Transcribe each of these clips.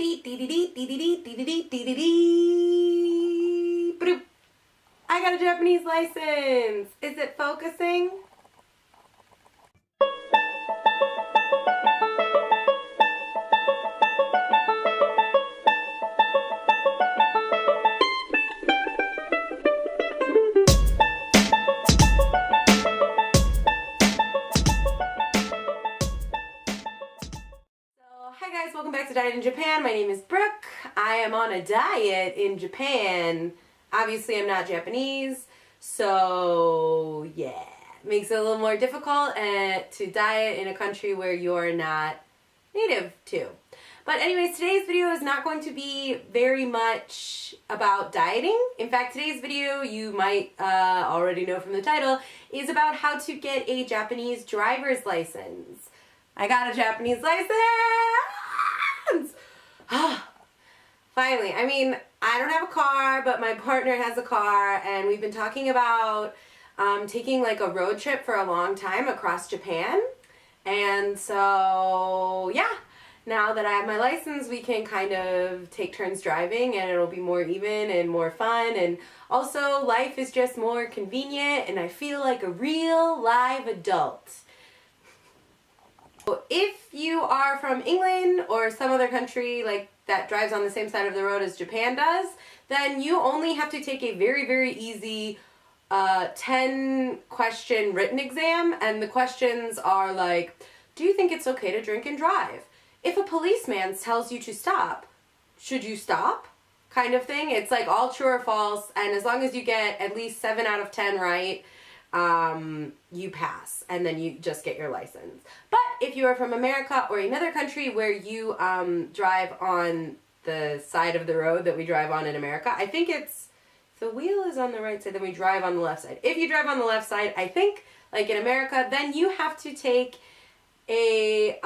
I got a Japanese license. Is it focusing? Hi guys, welcome back to Diet in Japan. My name is Brooke. I am on a diet in Japan. Obviously I'm not Japanese, so yeah, makes it a little more difficult to diet in a country where you're not native to. But anyways, today's video is not going to be very much about dieting. In fact, today's video, you might already know from the title, is about how to get a Japanese driver's license. I got a Japanese license! Finally. I mean, I don't have a car, but my partner has a car, and we've been talking about taking like a road trip for a long time across Japan. And so, yeah, now that I have my license, we can kind of take turns driving, and it'll be more even and more fun. And also, life is just more convenient, and I feel like a real live adult. If you are from England or some other country like that drives on the same side of the road as Japan does, then you only have to take a very, very easy 10-question written exam, and the questions are like, do you think it's okay to drink and drive? If a policeman tells you to stop, should you stop? Kind of thing. It's like all true or false, and as long as you get at least 7 out of 10 right, you pass, and then you just get your license. But if you are from America or another country where you drive on the side of the road that we drive on in America, I think it's, the wheel is on the right side, then we drive on the left side. If you drive on the left side, I think, like in America, then you have to take a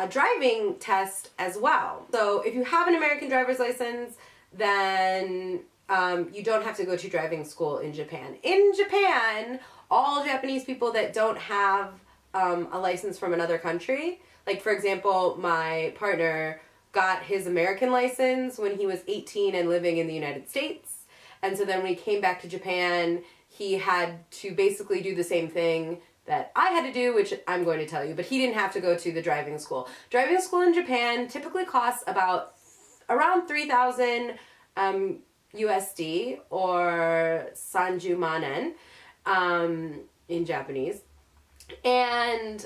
driving test as well. So if you have an American driver's license, then you don't have to go to driving school in Japan. In Japan, all Japanese people that don't have a license from another country, like for example, my partner got his American license when he was 18 and living in the United States. And so then when he came back to Japan, he had to basically do the same thing that I had to do, which I'm going to tell you, but he didn't have to go to the driving school. Driving school in Japan typically costs about around 3,000 USD or Sanju Manen in Japanese. And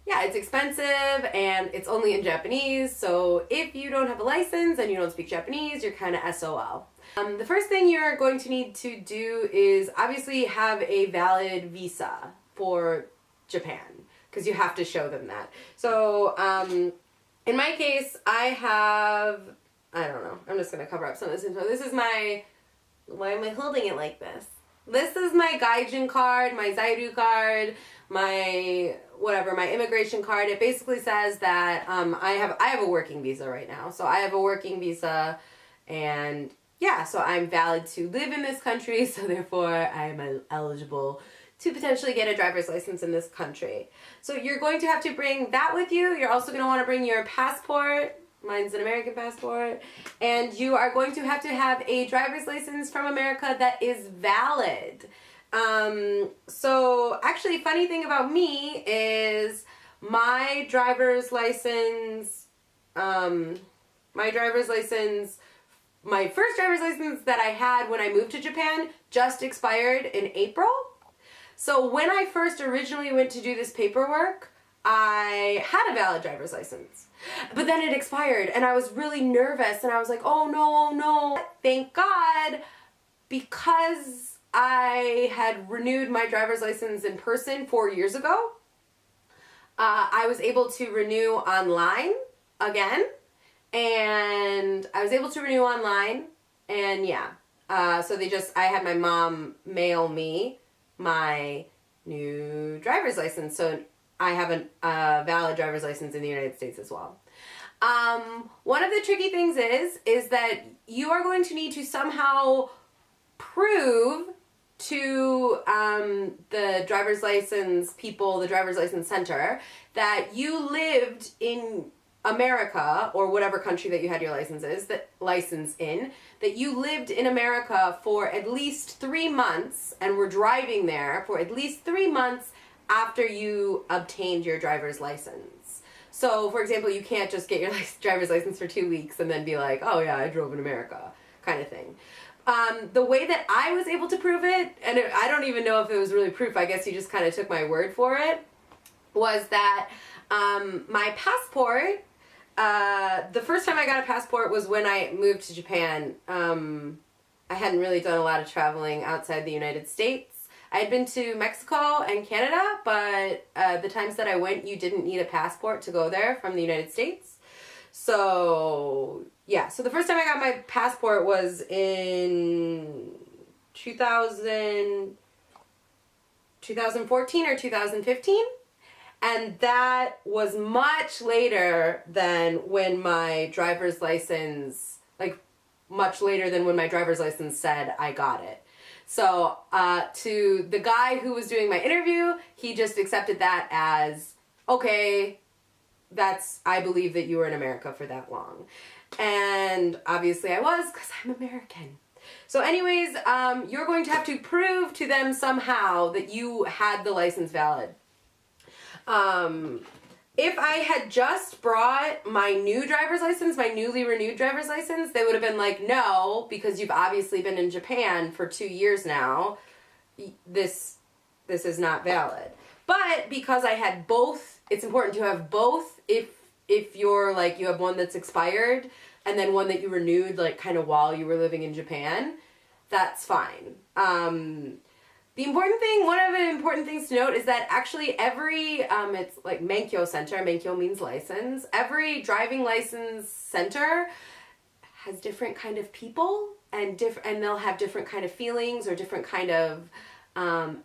yeah, it's expensive and it's only in Japanese, so if you don't have a license and you don't speak Japanese, you're kind of SOL. The first thing you're going to need to do is obviously have a valid visa for Japan, because you have to show them that. So in my case, I have, I don't know, I'm just going to cover up some of this info. This is my, why am I holding it like this? This is my Gaijin card, my Zairu card, my whatever, my immigration card. It basically says that I have a working visa right now. So I have a working visa, and yeah, so I'm valid to live in this country, so therefore I'm eligible to potentially get a driver's license in this country. So you're going to have to bring that with you. You're also going to want to bring your passport. Mine's an American passport. And you are going to have a driver's license from America that is valid. So actually, funny thing about me is my driver's license, my first driver's license that I had when I moved to Japan just expired in April. So when I first originally went to do this paperwork, I had a valid driver's license. But then it expired, and I was really nervous, and I was like, oh no, oh no. Thank God, because I had renewed my driver's license in person 4 years ago, I was able to renew online again, and I was able to renew online, and yeah. So I had my mom mail me my new driver's license, so I have a valid driver's license in the United States as well. One of the tricky things is that you are going to need to somehow prove to the driver's license people, the driver's license center, that you lived in America, or whatever country that you had your license in, that you lived in America for at least 3 months and were driving there for at least 3 months after you obtained your driver's license. So, for example, you can't just get your driver's license for 2 weeks and then be like, oh yeah, I drove in America, kind of thing. The way that I was able to prove it, and I don't even know if it was really proof, I guess you just kind of took my word for it, was that my passport, the first time I got a passport was when I moved to Japan. I hadn't really done a lot of traveling outside the United States. I had been to Mexico and Canada, but the times that I went, you didn't need a passport to go there from the United States. So, yeah. So the first time I got my passport was in 2014 or 2015. And that was much later than when my driver's license, much later than when my driver's license said I got it. So, to the guy who was doing my interview, he just accepted that as, okay, I believe that you were in America for that long. And obviously I was, because I'm American. So anyways, you're going to have to prove to them somehow that you had the license valid. If I had just brought my new driver's license, my newly renewed driver's license, they would have been like, no, because you've obviously been in Japan for 2 years now. This is not valid. But because I had both, it's important to have both if you're you have one that's expired and then one that you renewed kind of while you were living in Japan, that's fine. One of the important things to note is that actually every, it's Menkyo Center, Menkyo means license, every driving license center has different kind of people and they'll have different kind of feelings or different kind of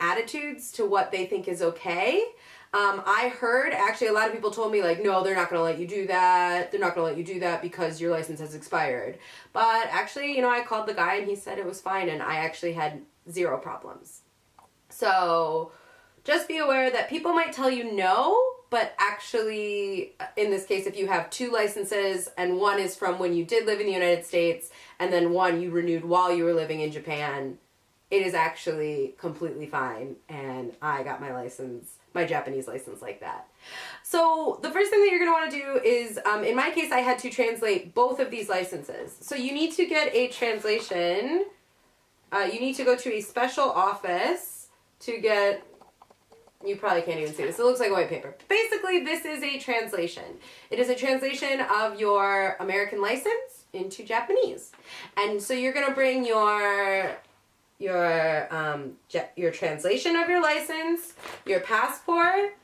attitudes to what they think is okay. I heard, actually a lot of people told me no, they're not going to let you do that. They're not going to let you do that because your license has expired. But actually, I called the guy and he said it was fine and I actually had 0 problems. So just be aware that people might tell you no, but actually, in this case, if you have 2 licenses and one is from when you did live in the United States and then one you renewed while you were living in Japan, it is actually completely fine. And I got my Japanese license like that. So the first thing that you're going to want to do is, in my case, I had to translate both of these licenses. So you need to get a translation. You need to go to a special office to get, you probably can't even see this. It looks like white paper. Basically, this is a translation. It is a translation of your American license into Japanese. And so you're going to bring your translation of your license, your passport,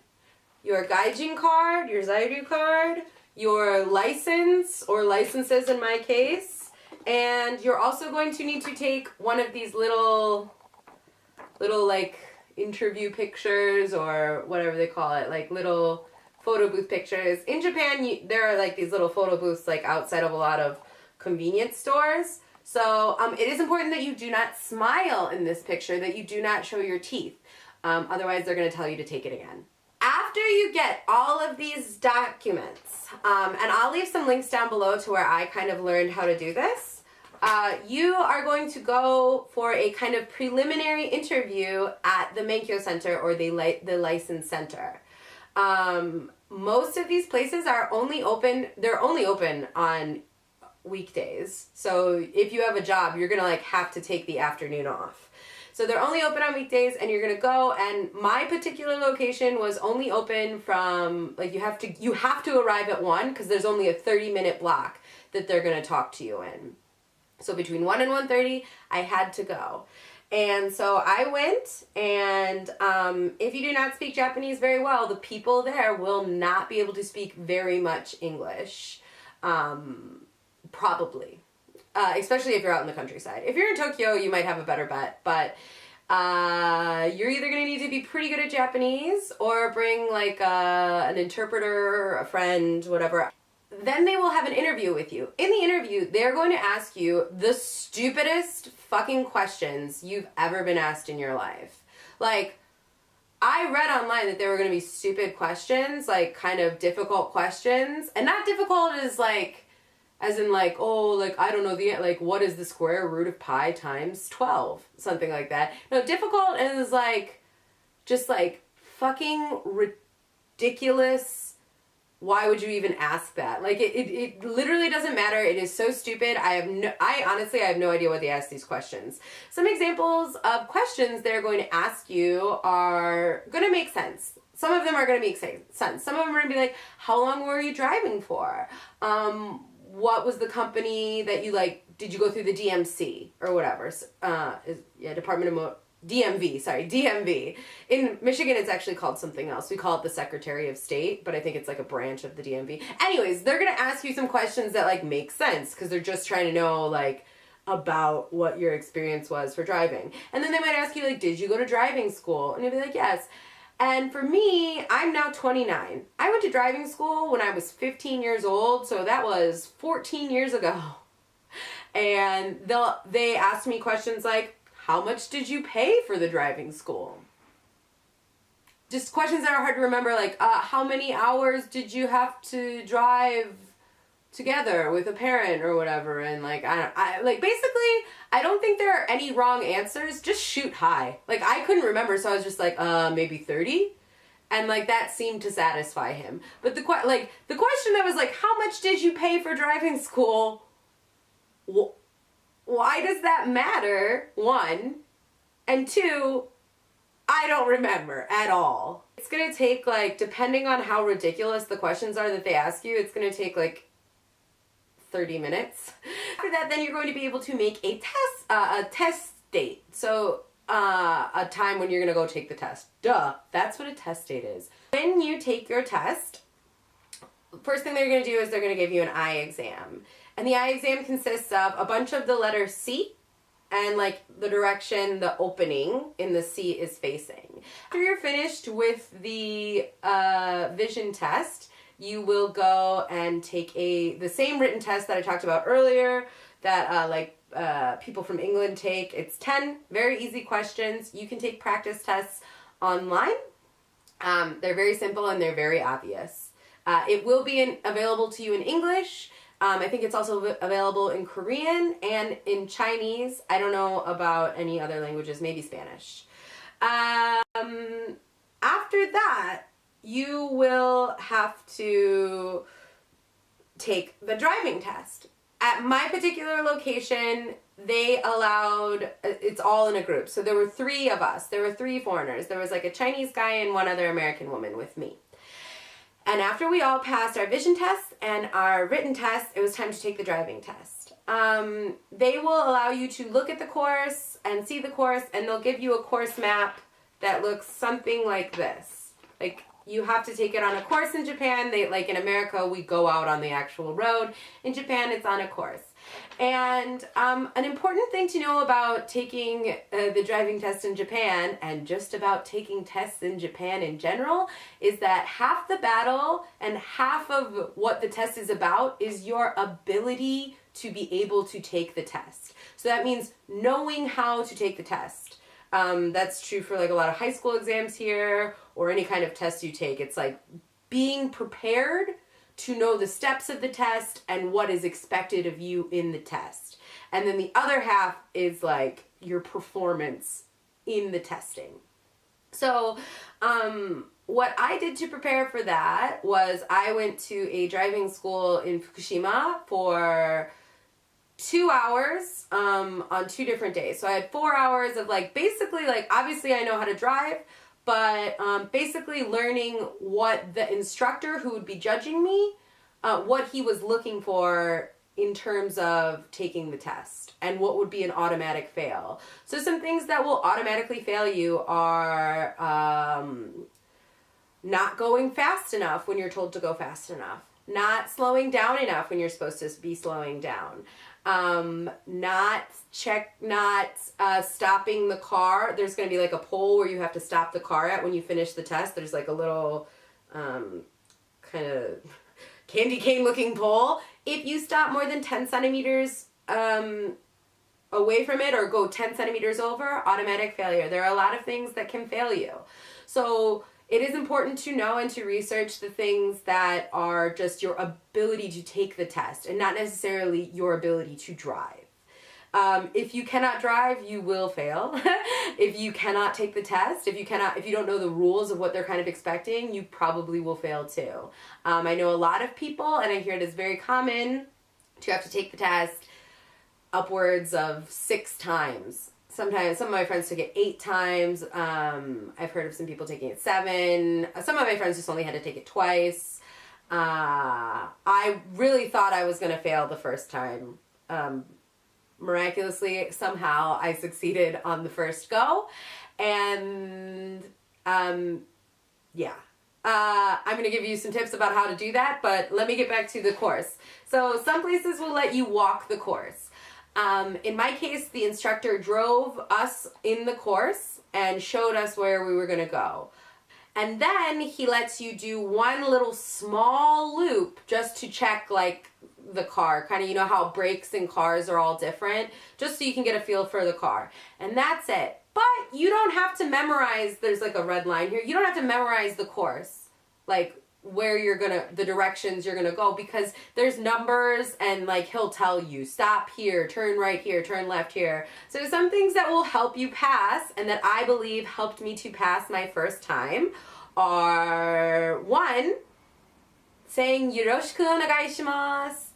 your gaijin card, your Zairyu card, your license or licenses in my case, and you're also going to need to take one of these little interview pictures or whatever they call it, little photo booth pictures. In Japan, there are these little photo booths outside of a lot of convenience stores. So it is important that you do not smile in this picture, that you do not show your teeth. Otherwise, they're going to tell you to take it again. After you get all of these documents, and I'll leave some links down below to where I kind of learned how to do this, you are going to go for a kind of preliminary interview at the Menkyo Center or the License Center. Most of these places are only open on weekdays. So if you have a job, you're going to have to take the afternoon off. So they're only open on weekdays and you're going to go, and my particular location was only open from, you have to arrive at 1 because there's only a 30-minute block that they're going to talk to you in. So between 1 and 1:30, I had to go. And so I went, and if you do not speak Japanese very well, the people there will not be able to speak very much English, probably. Especially if you're out in the countryside. If you're in Tokyo, you might have a better bet, but you're either going to need to be pretty good at Japanese or bring an interpreter, a friend, whatever. Then they will have an interview with you. In the interview, they're going to ask you the stupidest fucking questions you've ever been asked in your life. I read online that there were going to be stupid questions, like kind of difficult questions. And not difficult as in like, oh, like, I don't know, like, what is the square root of pi times 12? Something like that. No, difficult is like, just like fucking ridiculous. Why would you even ask that? Like, it literally doesn't matter. It is so stupid. I honestly have no idea why they ask these questions. Some examples of questions they're going to ask you are going to make sense. Some of them are going to make sense. Some of them are going to be like, how long were you driving for? What was the company that you like, did you go through the DMC or whatever? DMV. In Michigan, it's actually called something else. We call it the Secretary of State, but I think it's like a branch of the DMV. Anyways, they're going to ask you some questions that like make sense because they're just trying to know like about what your experience was for driving. And then they might ask you like, did you go to driving school? And you'll be like, yes. And for me, I'm now 29. I went to driving school when I was 15 years old, so that was 14 years ago. And they asked me questions like, how much did you pay for the driving school? Just questions that are hard to remember, like, how many hours did you have to drive together with a parent or whatever? And like, basically, I don't think there are any wrong answers. Just shoot high. Like, I couldn't remember, so I was just like, maybe 30? And like, that seemed to satisfy him. But the question that was like, how much did you pay for driving school? Why does that matter? One. And two, I don't remember at all. It's going to take, like, depending on how ridiculous the questions are that they ask you, it's going to take, like, 30 minutes. After that, then you're going to be able to make a test date. So, a time when you're going to go take the test. Duh. That's what a test date is. When you take your test, first thing they're going to do is they're going to give you an eye exam. And the eye exam consists of a bunch of the letter C and like the direction the opening in the C is facing. After you're finished with the vision test, you will go and take the same written test that I talked about earlier that people from England take. It's 10 very easy questions. You can take practice tests online. They're very simple and they're very obvious. It will be available to you in English. I think it's also available in Korean and in Chinese. I don't know about any other languages, maybe Spanish. After that, you will have to take the driving test. At my particular location, they allowed, it's all in a group. So there were 3 of us. There were 3 foreigners. There was like a Chinese guy and one other American woman with me. And after we all passed our vision test and our written test, it was time to take the driving test. They will allow you to look at the course and see the course, and they'll give you a course map that looks something like this. Like, you have to take it on a course in Japan. Like in America, we go out on the actual road. In Japan, it's on a course. And an important thing to know about taking the driving test in Japan, and just about taking tests in Japan in general, is that half the battle and half of what the test is about is your ability to be able to take the test. So that means knowing how to take the test. That's true for like a lot of high school exams here, or any kind of test you take. It's like being prepared to know the steps of the test and what is expected of you in the test. And then the other half is like your performance in the testing. So, what I did to prepare for that was I went to a driving school in Fukushima for 2 hours on 2 different days. So I had 4 hours of like, basically like, obviously I know how to drive, but basically learning what the instructor who would be judging me, what he was looking for in terms of taking the test and what would be an automatic fail. So some things that will automatically fail you are not going fast enough when you're told to go fast enough, not slowing down enough when you're supposed to be slowing down, not stopping the car. There's going to be like a pole where you have to stop the car at when you finish the test. There's like a little kind of candy cane looking pole. If you stop more than 10 centimeters away from it or go 10 centimeters over, automatic failure. There are a lot of things that can fail you. So it is important to know and to research the things that are just your ability to take the test and not necessarily your ability to drive. If you cannot drive, you will fail. If you cannot take the test, if you don't know the rules of what they're kind of expecting, you probably will fail too. I know a lot of people, and I hear it is very common to have to take the test upwards of 6 times. Sometimes some of my friends took it 8 times. I've heard of some people taking it 7. Some of my friends just only had to take it twice. I really thought I was going to fail the first time. Miraculously, somehow, I succeeded on the first go. And, yeah. I'm going to give you some tips about how to do that, but let me get back to the course. So some places will let you walk the course. In my case, the instructor drove us in the course and showed us where we were going to go. And then he lets you do one little small loop just to check, like, the car. Kind of, you know how brakes in cars are all different? Just so you can get a feel for the car. And that's it. But you don't have to memorize, there's like a red line here, you don't have to memorize the course. Like, where you're gonna, the directions you're gonna go, because there's numbers and like he'll tell you, stop here, turn right here, turn left here. So some things that will help you pass and that I believe helped me to pass my first time are, 1, saying yoroshiku onegai shimasu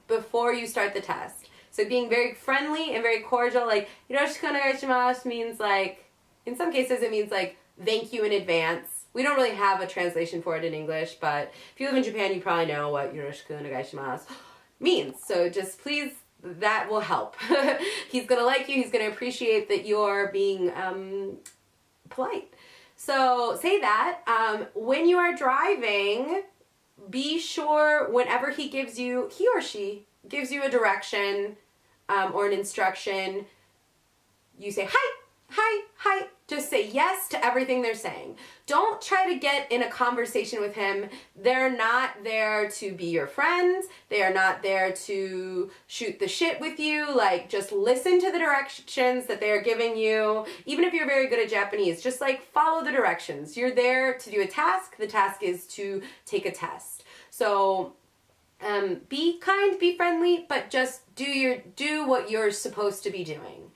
before you start the test. So being very friendly and very cordial, like yoroshiku onegai shimasu means like, in some cases it means like thank you in advance. We don't really have a translation for it in English, but if you live in Japan, you probably know what yoroshiku onegai shimasu means. So just please, that will help. He's gonna like you, he's gonna appreciate that you're being polite. So say that. When you are driving, be sure whenever he or she gives you a direction or an instruction, you say, hi, hi, hi. Just say yes to everything they're saying. Don't try to get in a conversation with him. They're not there to be your friends. They are not there to shoot the shit with you. Like, just listen to the directions that they're giving you. Even if you're very good at Japanese, just like follow the directions. You're there to do a task. The task is to take a test. So be kind, be friendly, but just do what you're supposed to be doing.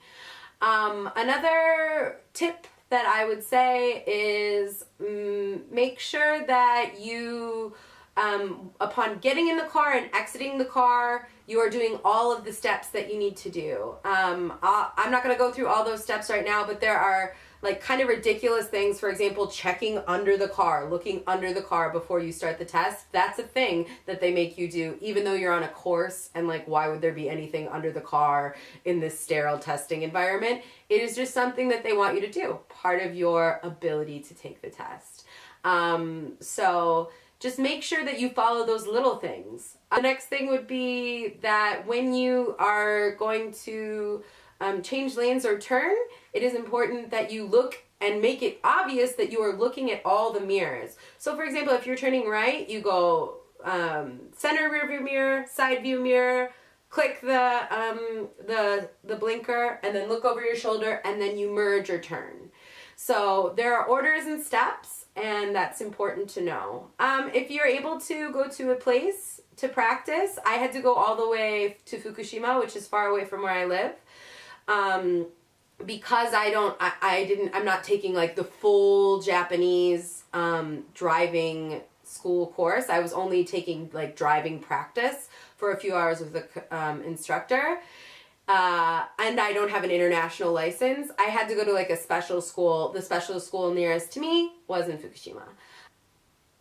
Another tip that I would say is make sure that you, upon getting in the car and exiting the car, you are doing all of the steps that you need to do. I'm not going to go through all those steps right now, but there are like kind of ridiculous things. For example, checking under the car, looking under the car before you start the test. That's a thing that they make you do, even though you're on a course, and like, why would there be anything under the car in this sterile testing environment? It is just something that they want you to do, part of your ability to take the test. So just make sure that you follow those little things. The next thing would be that when you are going to change lanes or turn, it is important that you look and make it obvious that you are looking at all the mirrors. So for example, if you're turning right, you go center rear view mirror, side view mirror, click the blinker, and then look over your shoulder, and then you merge or turn. So there are orders and steps, and that's important to know. If you're able to go to a place to practice, I had to go all the way to Fukushima, which is far away from where I live. Because I'm not taking like the full Japanese driving school course. I was only taking like driving practice for a few hours with the instructor. And I don't have an international license. I had to go to like a special school. The special school nearest to me was in Fukushima.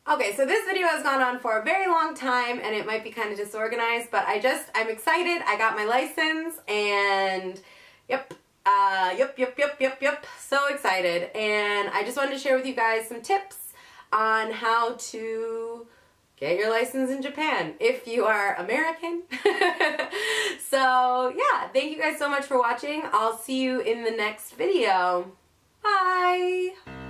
Okay, so this video has gone on for a very long time and it might be kind of disorganized, but I'm excited. I got my license and yep. So excited. And I just wanted to share with you guys some tips on how to get your license in Japan if you are American. So yeah, thank you guys so much for watching. I'll see you in the next video. Bye!